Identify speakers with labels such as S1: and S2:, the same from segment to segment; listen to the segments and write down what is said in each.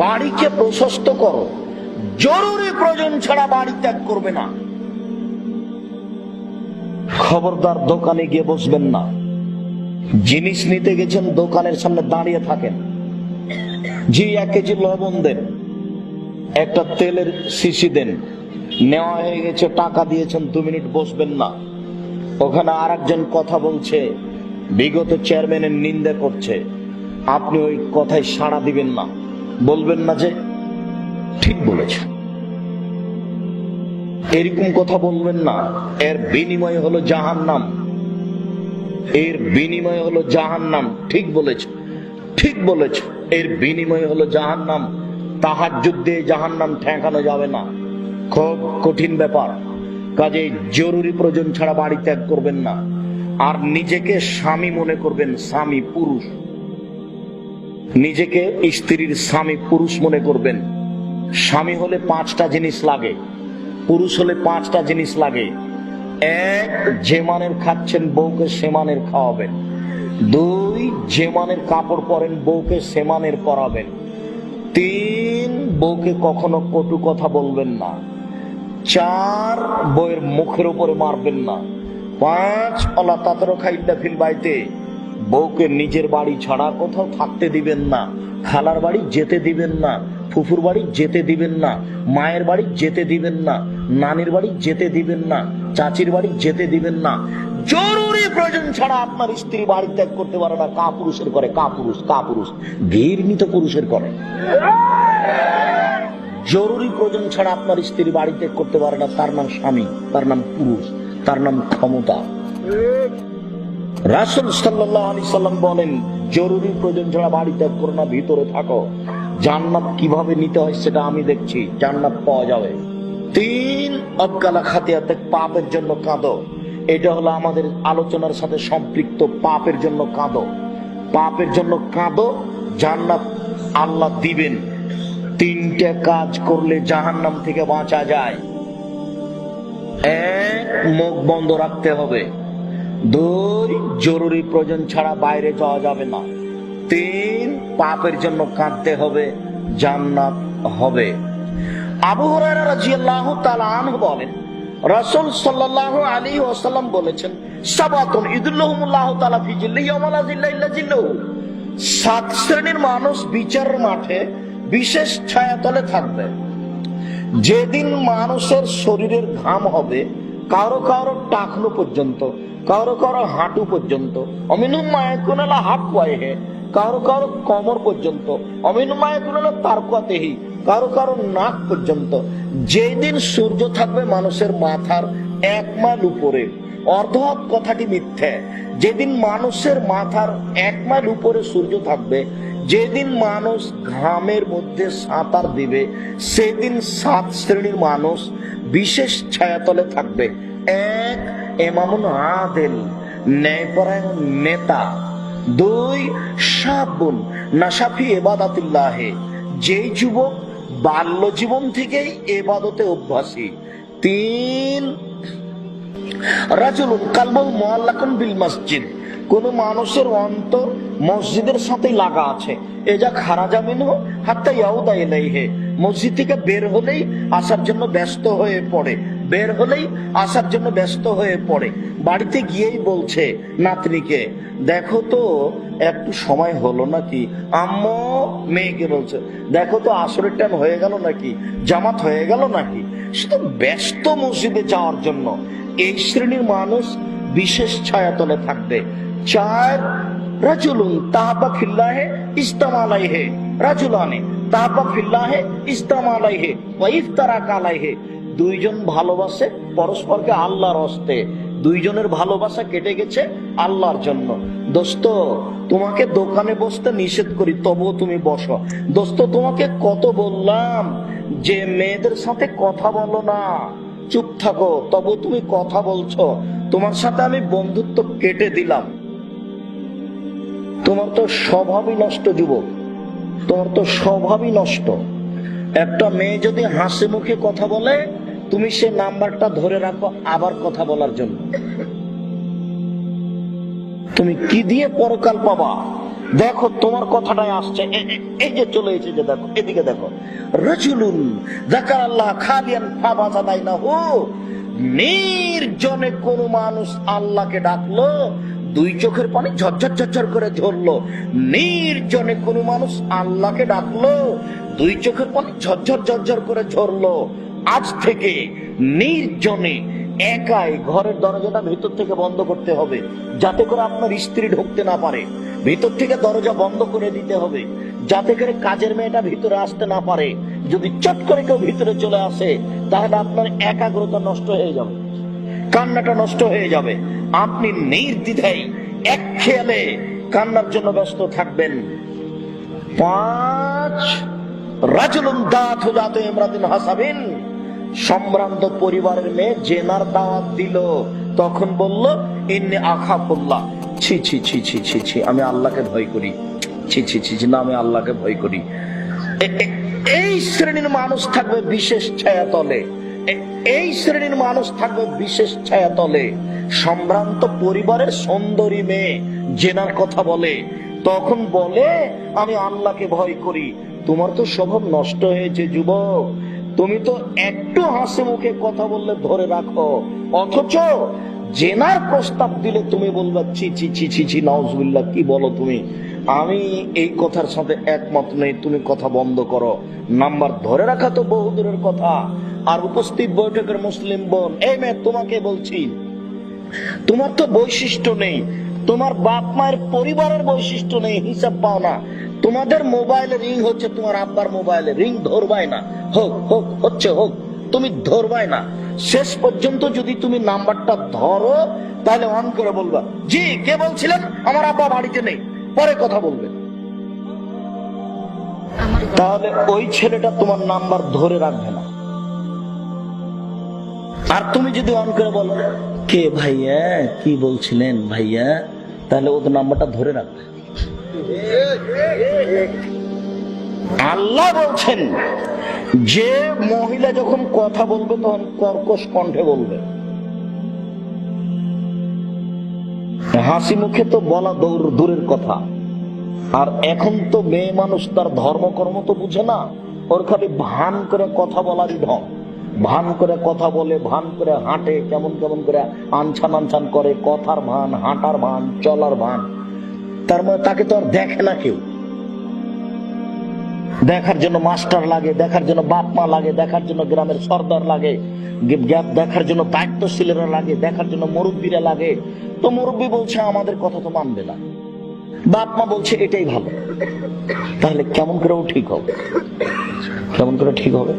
S1: বাড়িকে প্রশস্ত করো, জরুরি প্রয়োজন ছাড়া বাড়ি ত্যাগ করবে না। খবরদার দোকানে গিয়ে বসবেন না। জিনিস নিতে গেছেন, দোকানের সামনে দাঁড়িয়ে থাকেন। জি 1 কেজি লবণ দেন, একটা তেলের শিশি দেন, নেওয়া হয়ে গেছে, টাকা দিয়েছেন, 2 মিনিট বসবেন না। ওখানে আরেকজন কথা বলছে, বিগত চেয়ারম্যানের নিন্দা করছে, আপনি ওই কথায় সাড়া দিবেন না, বলবেন না যে ঠিক বলেছে, এরকম কথা বলবেন না। এর বিনিময় হলো জাহান্নাম, এর বিনিময় হলো জাহান্নাম। ঠিক বলেছে, ঠিক বলেছে, এর বিনিময় হলো জাহান্নাম। তাহাজ্জুদ দিয়ে জাহান্নাম ঠেকানো যাবে না, খুব কঠিন ব্যাপার। কাজেই জরুরি প্রয়োজন ছাড়া বাড়ি ত্যাগ করবেন না। আর নিজেকে স্বামী মনে করবেন, স্বামী পুরুষ, নিজেকে স্ত্রীর স্বামী পুরুষ মনে করবেন। স্বামী হলে 5টা জিনিস লাগে, পুরুষ হলে 5টা জিনিস লাগে। 1, যে মানের খাচ্ছেন বউকে সে মানের খাওয়াবেন। 2, যে মানের কাপড় পরেন বউকে সে মানের পরাবেন। 3, বউকে কখনো কটু কথা বলবেন না। 4, বউয়ের মুখের উপরে মারবেন না। 5, আল্লাহ তাতেরও খাইটা ফিল বাইতে, বউকে নিজের বাড়ি ছাড়া কোথাও থাকতে দিবেন না। খালার বাড়ি যেতে দিবেন না, ফুফুর বাড়ি যেতে দিবেন না, মায়ের বাড়ি যেতে দিবেন না, নানির বাড়ি যেতে দিবেন না, চাচির বাড়ি যেতে দিবেন না। জরুরি প্রয়োজন ছাড়া আপনার স্ত্রী বাড়ি ত্যাগ করতে পারে না। কাপুরুষের করে, কাপুরুষ, কাপুরুষ, ঘৃণিত পুরুষের করে। জরুরি প্রয়োজন ছাড়া আপনার স্ত্রী বাড়ি ত্যাগ করতে পারে না, তার নাম স্বামী, তার নাম পুরুষ, তার নাম ক্ষমতা। রাসূল সাল্লাল্লাহু আলাইহি সাল্লাম বলেন, জরুরি প্রয়োজন ছাড়া বাড়ি ত্যাগ করো না, ভিতরে থাকো। জান্নাত কিভাবে নিতে হয় সেটা আমি দেখছি, জান্নাত পাওয়া যাবে। 3, আবকালা খাতিয়াতে, পাপের জন্য কাঁদো। এটা হলো আমাদের আলোচনার সাথে সম্পৃক্ত। পাপের জন্য কাঁদো, পাপের জন্য কাঁদো, জান্নাত আল্লাহ দিবেন। 3টে কাজ করলে জাহান্নাম থেকে বাঁচা যায়। 1, মুখ বন্ধ রাখতে হবে। 2, জরুরি প্রয়োজন ছাড়া বাইরে যাওয়া যাবে না। 3, পাপের জন্য কাঁদতে হবে, জান্নাত হবে। আবু হুরায়রা রাদিয়াল্লাহু তাআলা আনহু বলেন, রাসূল সাল্লাল্লাহু আলাইহি ওয়াসাল্লাম বলেছেন, সাবাতুন ইযুল্লুহুমুল্লাহু তাআলা ফি জিল্লিহি ওয়া লা জিল্লা ইল্লা জিল্লুহু। 7 শ্রেণীর মানুষ বিচারের মাঠে বিশেষ ছায়াতলে থাকবে। যেদিন মানুষের শরীরের ঘাম হবে কারো কারো টাকনো পর্যন্ত, কারো কারো হাঁটু পর্যন্ত, অমিনুম মায়াকুনালা হাকওয়াইহে, কারো কারো কোমর পর্যন্ত, অমিনুম মায়াকুনালা তারকাতেহি, কারো কারো নাক পর্যন্ত। যেদিন সূর্য থাকবে মানুষের মাথার 1 মাইল উপরে, অর্ধক কথাটি মিথ্যে। যেদিন মানুষের মাথার 1 মাইল উপরে সূর্য থাকবে, যেদিন মানুষ ঘামের মধ্যে সাঁতার দিবে, সেদিন 7 শ্রেণীর মানুষ বিশেষ ছায়াতলে থাকবে। 1, ইমামুন আদিল, ন্যায়পরায়ণ নেতা। 2, শাবুন নাশাফি ইবাদাতিল্লাহে, যেই যুবক বাল্য জীবন থেকেই ইবাদতে অভ্যাসী। 3, রাজুলুন কালবুল মুআল্লাকুন বিল মসজিদ, কোন মানুষের অন্তর মসজিদের সাথে লাগা আছে। এজা খারাজা মিনহু হাত্তা ইয়াউদা ইলাইহি, মসজিদ থেকে বের হলেই আসার জন্য ব্যস্ত হয়ে পড়ে, বের হলেই আসার জন্য ব্যস্ত হয়ে পড়ে। বাড়িতে গিয়েই বলছে নাতনিকে, দেখো তো একটু সময় হলো নাকি। আম্মু মেয়েকে বলছে, দেখো তো আসরের টাইম হয়ে গেল নাকি, জামাত হয়ে গেল নাকি। শুধু ব্যস্ত মসজিদে যাওয়ার জন্য। এই শ্রেণীর মানুষ বিশেষ ছায়াতলে থাকবে। 4, রাজুলুন তাহাব্বা ফিল্লাহে ইসতামা আলাইহি, রাজুলানি তাহাব্বা ফিল্লাহে ইসতামা আলাইহি ওয়া ইফতারাকা আলাইহি, 2 জন ভালোবাসে পরস্পরকে আল্লাহর হস্তে, 2 জনের ভালোবাসা কেটে গেছে আল্লাহর জন্য। দোস্ত, তোমাকে দোকানে বসতে নিষেধ করি, তবুও তুমি বসো। দোস্ত, তোমাকে কত বললাম যে মেয়েদের সাথে কথা বলো না, চুপ থাকো, তবু তুমি কথা বলছো। তোমার সাথে আমি বন্ধুত্ব কেটে দিলাম। তোমার তো স্বভাবই নষ্ট যুবক, তোমার তো স্বভাবই নষ্ট। একটা মেয়ে যদি হাসি মুখে কথা বলে, তুমি সে নাম্বারটা ধরে রাখো আবার কথা বলার জন্য। তুমি কি দিয়ে পরকাল পাবা? দেখো তোমার কথাটাই আসছে, এই যে চলে এসেছে, দেখো এদিকে দেখো। রাজুলুন যাকারাল্লাহ খালিয়ান ফাবাযাদাইনাহু, নির্জনে কোন মানুষ আল্লাহকে ডাকলো, দুই চোখের পানি ঝরঝর ঝরঝর করে ঝরলো। নির্জনে কোন মানুষ আল্লাহকে ডাকলো, দুই চোখের পানি ঝরঝর ঝরঝর করে ঝরলো। আজ থেকে নির্জনে একাই ঘরের দরজাটা ভিতর থেকে বন্ধ করতে হবে, যাতে করে আপনার স্ত্রী ঢুকতে না পারে। ভিতর থেকে দরজা বন্ধ করে দিতে হবে, যাতে করে কাজের মেয়েটা ভিতরে আসতে না পারে। যদি চট করে কেউ ভিতরে চলে আসে, তাহলে আপনার একাগ্রতা নষ্ট হয়ে যাবে, কান্নাটা নষ্ট হয়ে যাবে। আপনি নির্দ্বিধায় এক খেয়ালে কান্নার জন্য ব্যস্ত থাকবেন। 5, রাজুলুন দাতু দাতু ইমরাতিন হাসাবিন, সম্ভ্রান্ত পরিবারের মেয়ে জেনার দাওয়াত দিল, তখন বলল ইন্নী আখাফুল্লাহ, ছি ছি ছি ছি ছি ছি, আমি আল্লাহকে ভয় করি, ছি ছি ছি ছি, না আমি আল্লাহকে ভয় করি। এই শ্রেণীর মানুষ থাকবে বিশেষ ছায়াতলে, এই শ্রেণীর মানুষ থাকবে বিশেষ ছায়াতলে। সম্ভ্রান্ত পরিবারের সুন্দরী মেয়ে জেনার কথা বলে, তখন বলে আমি আল্লাহকে ভয় করি। তোমার তো স্বভাব নষ্ট হয়েছে যুবক, তুমি তো একটু হাসি মুখে কথা বললে ধরে রাখো, অথচ জেনার প্রস্তাব দিলে তুমি বলবা ছি ছি ছি ছি ছি, নাউজুবিল্লাহ, কি বলো তুমি, আমি এই কথার সাথে একমত নেই, তুমি কথা বন্ধ করো। নাম্বার ধরে রাখা তো বহু দূরের কথা। আর উপস্থিত বৈঠকের মুসলিম বোন, এই মেয়ে তোমাকে বলছি, তোমার তো বৈশিষ্ট্য নেই, তোমার বাপ মায়ের পরিবারের বৈশিষ্ট্য নেই, হিসাব পাও না। তোমাদের মোবাইলে রিং হচ্ছে, তোমার আব্বার মোবাইলে রিং ধরবাই না, হোক হোক হচ্ছে হোক, তুমি ধরবাই না। শেষ পর্যন্ত যদি তুমি নাম্বারটা ধরো, তাহলে অন করে বলবা জি কে বলছিলেন, আমার আব্বা বাড়িতে নেই, পরে কথা বলবে। তাহলে ওই ছেলেটা তোমার নাম্বার ধরে রাখবে না। আর তুমি যদি অন করে বলো কে ভাইয়া, কি বলছিলেন ভাইয়া, তাহলে ওদের নাম্বারটা ধরে রাখবে। আল্লাহ বলছেন যে মহিলা যখন কথা বলবে তখন কর্কশ কণ্ঠে বলবে, হাসি মুখে তো বলা দূরের কথা। আর এখন তো মেয়ে মানুষ তার ধর্মকর্ম তো বুঝে না, ওর খালি ভান করে কথা বলারই ঢং, ভান করে কথা বলে, ভান করে হাঁটে, কেমন কেমন করে আনছান আনছান করে, কথার ভান, হাঁটার ভান, চলার ভান। তার মানে তাকে তো আর দেখে না কেউ, দেখার জন্য মাস্টার লাগে, দেখার জন্য বাপ মা লাগে, দেখার জন্য গ্রামের সর্দার লাগে, দেখার জন্য দায়িত্বশীলেরা লাগে, দেখার জন্য মুরব্বীরা লাগে। তো মুরব্বী বলছে আমাদের কথা তো মানবে না, বাপ মা বলছে এটাই ভালো, তাহলে কেমন করে ঠিক হবে, কেমন করে ঠিক হবে?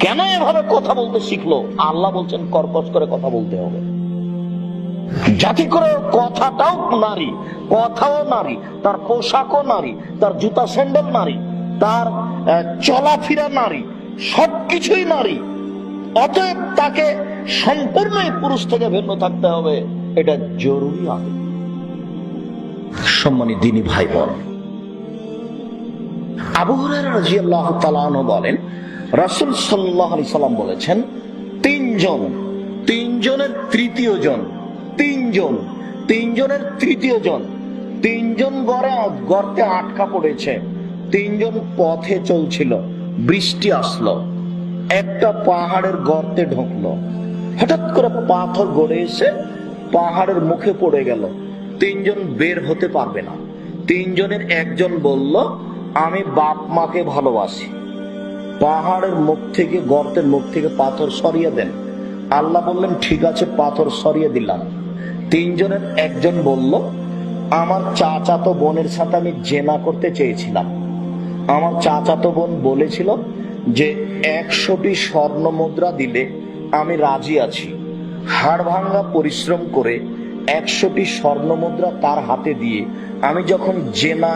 S1: কেন এভাবে কথা বলতে শিখলো? আল্লাহ বলছেন কর্কশ করে কথা বলতে হবে, যাতে করে কথাটাও নারী, কথাও নারী, তার পোশাকও নারী, তার জুতা স্যান্ডেল নারী, তার চলাফেরা নারী, সবকিছুই নারী। অতএব তাকে সম্পূর্ণই পুরুষ থেকে ভিন্ন থাকতে হবে, এটা জরুরি আগে। সম্মানিত দ্বীনি ভাই বোন, আবু হুরায়রা রাদিয়াল্লাহু তাআলা আনহু বলেন রাসূল সাল্লাল্লাহু আলাইহি সাল্লাম বলেছেন, তিনজনের তৃতীয় জন, তিনজনের তৃতীয় জন, তিনজন গর্তে আটকা পড়েছে, তিনজন পথে চলছিল, বৃষ্টি আসলো, একটা পাহাড়ের গর্তে ঢুকলো, হঠাৎ করে পাথর গড়ে এসে পাহাড়ের মুখে পড়ে গেল, তিনজন বের হতে পারবে না। তিনজনের একজন বলল আমি বাপ মাকে ভালোবাসি, পাহাড়ের মুখ থেকে, গর্তের মুখ থেকে পাথর সরিয়ে দেন। আল্লাহ বললেন ঠিক আছে, পাথর সরিয়ে দিলাম। তিনজনের একজন বলল আমার চাচাতো বোনের সাথে আমি জেনা করতে চেয়েছিলাম, আমার চাচাতো বোন বলেছিল যে 100টি স্বর্ণ মুদ্রা দিলে আমি রাজি আছি। হাড় ভাঙ্গা পরিশ্রম করে 100টি স্বর্ণ মুদ্রা তার হাতে দিয়ে আমি যখন জেনা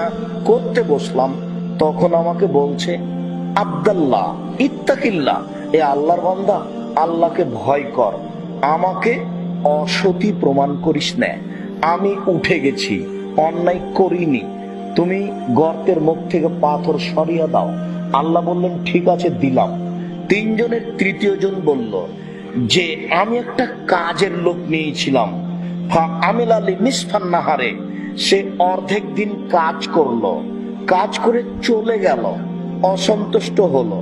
S1: করতে বসলাম, তখন আমাকে বলছে আব্দুল্লাহ ইত্তাকিল্লাহ, এ আল্লাহর বান্দা, আল্লাহকে ভয় কর, আমাকে অসতী প্রমাণ করিস না। আমি উঠে গেছি, অন্যায় করিনি, তুমি গর্তের মুখ থেকে পাথর সরিয়ে দাও। আল্লাহ বললেন ঠিক আছে, দিলাম। তিনজনের তৃতীয় জন বলল যে আমি একটা কাজের লোক নিয়েছিলাম, আমিল আলী নিসফান নাহারে, সে অর্ধেক দিন কাজ করলো, কাজ করে চলে গেল, অসন্তুষ্ট হলো।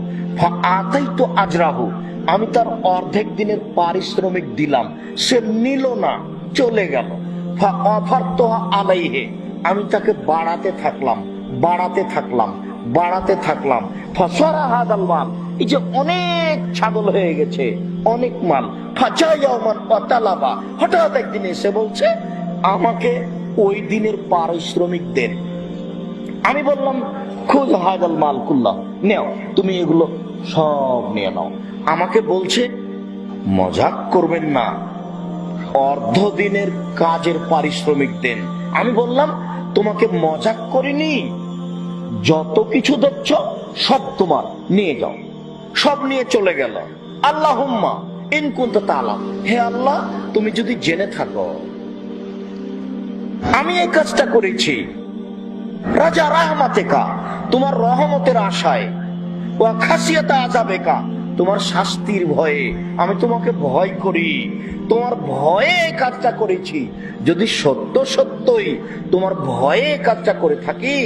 S1: আতাইতু আজরাহু, আমি তার অর্ধেক দিনের পারিশ্রমিক দিলাম, সে নিল না, চলে গেল। ফাআফারতুহা আলাইহি, আমি তাকে বাড়াতে থাকলাম, বাড়াতে থাকলাম, বাড়াতে থাকলাম। ফাসারা হাদাল মাল, এই যে অনেক ছাগল হয়ে গেছে, অনেক মাল। ফাজায়াউমান ওয়াতালাবা, হঠাৎ একদিন এসে বলছে আমাকে ওই দিনের পারিশ্রমিক দেন। আমি বললাম খুদ হাদাল মাল কুল্লাহ, নেও তুমি এগুলো সব নিয়ে নাও। আমাকে বলছে মজাক করবেন না, অর্ধ দিনের কাজের পারিশ্রমিক দেন। আমি বললাম তোমাকে মজাক করিনি, যত কিছু দিচ্ছ সব তোমার, নিয়ে যাও। সব নিয়ে চলে গেল। আল্লাহুম্মা ইন কুনতা তাআলাম, হে আল্লাহ তুমি যদি জেনে থাকো আমি এই কাজটা করেছি রাজা রাহমাতেকা, তোমার রহমতের আশায়, ওয়া খাসিয়াতা আযাবেকা, তোমার শাস্তির ভয়ে, আমি তোমাকে ভয় করি, তোমার ভয়ে এই কাজটা করেছি। যদি সত্য সত্যই তোমার ভয়ে এই কাজটা করে থাকি,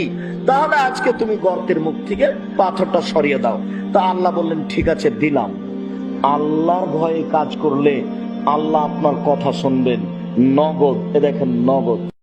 S1: তাহলে আজকে তুমি গর্তের মুখ থেকে পাথরটা সরিয়ে দাও। তা আল্লাহ বললেন ঠিক আছে দিলাম। আল্লাহর ভয়ে কাজ করলে আল্লাহ আপনার কথা শুনবেন। নগদ, এ দেখেন নগদ।